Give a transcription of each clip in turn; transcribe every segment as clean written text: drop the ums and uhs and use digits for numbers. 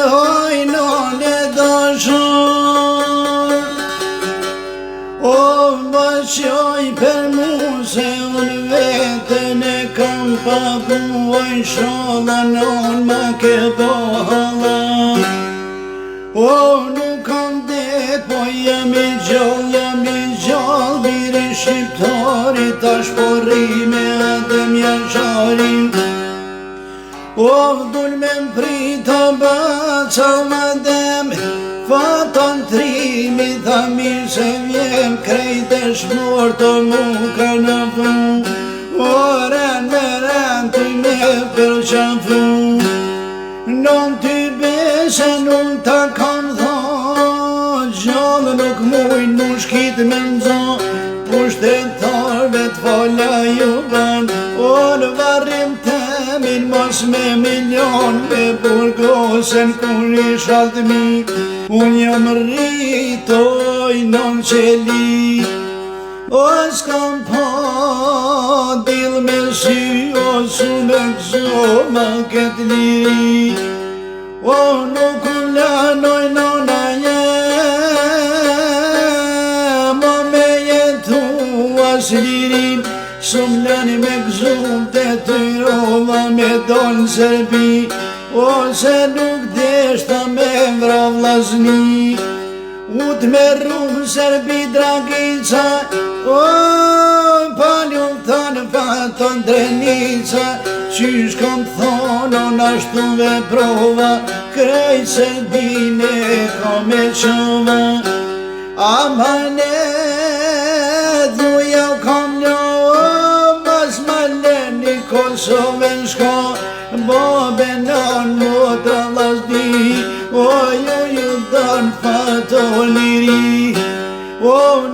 Hojnone dashur, o baqoj për mu se unë vetën e kam paguaj sholla non ma ke bolla. O nuk kam det, po jam i gjall, biri shqiptari tash po rime adem jasharin. O dul me mprita baca madem, fatan trimi tha mirë se vjem, krejt e shmorto mu ka në fun. O ren me ren ty me përqafu, non ty besen unë ta kam tha, gjallë nuk mujnë mu shkit me nxo, pushtetarve t'falla ju ban. O në varrim temin mos me milion, me burgosen kur i shaltëmi, unë jam rritoj non qeli. O s'kam pa dil me sy, o su me këso ma këtë liri. O nuk unë lanoj nona jem, o me jetu as lirin, s'um lani me gzum të tyrova me donë Serbi, ose nuk deshta me vra vlazni. Ut me rrumë Serbi Dragica, o paljum thanë faton Drenica, qysh kam thonë on ashtu veprova, krejt Serbine ka me qova. Amanet dhuja kam njo, mas ma leni Kosovën shka, bobe non motra vlasdi, o ju dan fato liri. O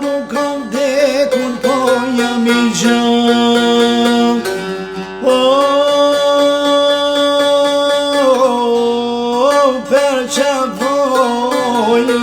nuk kam dekun, po jam i gjallë. O për qafojë,